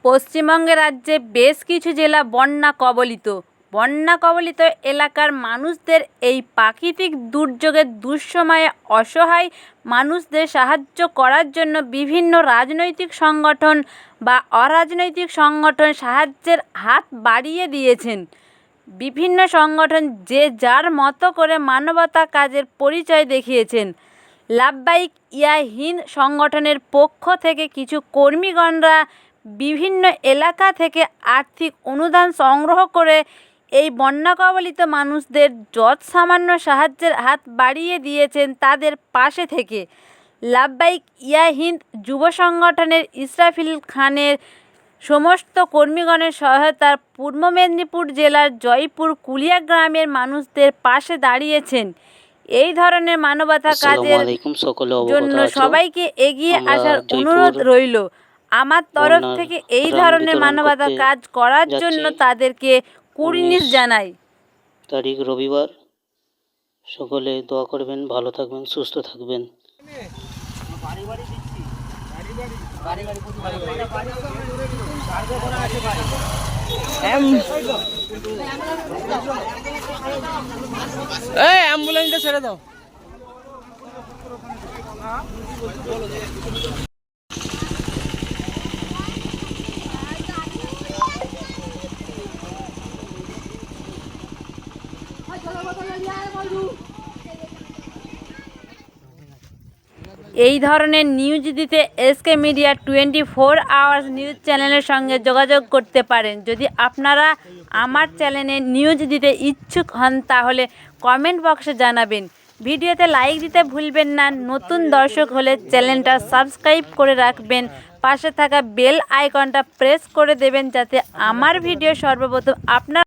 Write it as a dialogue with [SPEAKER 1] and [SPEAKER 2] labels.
[SPEAKER 1] পশ্চিমবঙ্গ রাজ্যে বেশ কিছু জেলা বন্যা কবলিত এলাকার মানুষদের এই প্রাকৃতিক দুর্যোগের দুঃসময়ে অসহায় মানুষদের সাহায্য করার জন্য বিভিন্ন রাজনৈতিক সংগঠন বা অরাজনৈতিক সংগঠন সাহায্যের হাত বাড়িয়ে দিয়েছেন। বিভিন্ন সংগঠন যে যার মতো করে মানবতা কাজের পরিচয় দেখিয়েছেন। লাভবাহিক ইয়া হিন্দ সংগঠনের পক্ষ থেকে কিছু কর্মীগণরা বিভিন্ন এলাকা থেকে আর্থিক অনুদান সংগ্রহ করে এই বন্যা কবলিত মানুষদের যৎসামান্য সাহায্যের হাত বাড়িয়ে দিয়েছেন তাদের পাশে থেকে। লাভবাহিক ইয়া হিন্দ যুব সংগঠনের ইসরাফিল খানের সমস্ত কর্মীগণের সহায়তায় পূর্ব মেদিনীপুর জেলার জয়পুর কুলিয়া গ্রামের মানুষদের পাশে দাঁড়িয়েছেন। এই ধরনের মানবতা কাজের জন্য সবাইকে এগিয়ে আসার অনুরোধ রইল। আমার তরফ থেকে এই ধরনের মানবতা কাজ করার জন্য তাদেরকে কুর্নিশ জানাই।
[SPEAKER 2] তারিখ রবিবার। সকলে দোয়া করবেন, ভালো থাকবেন, সুস্থ থাকবেন।
[SPEAKER 3] অ্যাম্বুলেন্সটা ছেড়ে দাও।
[SPEAKER 1] এই ধরনের নিউজ দিতে এসকে মিডিয়া 24 আওয়ার্স নিউজ চ্যানেলের সঙ্গে যোগাযোগ করতে পারেন। যদি আপনারা আমার চ্যানেলে নিউজ দিতে ইচ্ছুক হন তাহলে কমেন্ট বক্সে জানাবেন। ভিডিওতে লাইক দিতে ভুলবেন না। নতুন দর্শক হলে চ্যানেলটা সাবস্ক্রাইব করে রাখবেন। পাশে থাকা বেল আইকনটা প্রেস করে দেবেন যাতে আমার ভিডিও সর্বপ্রথম আপনার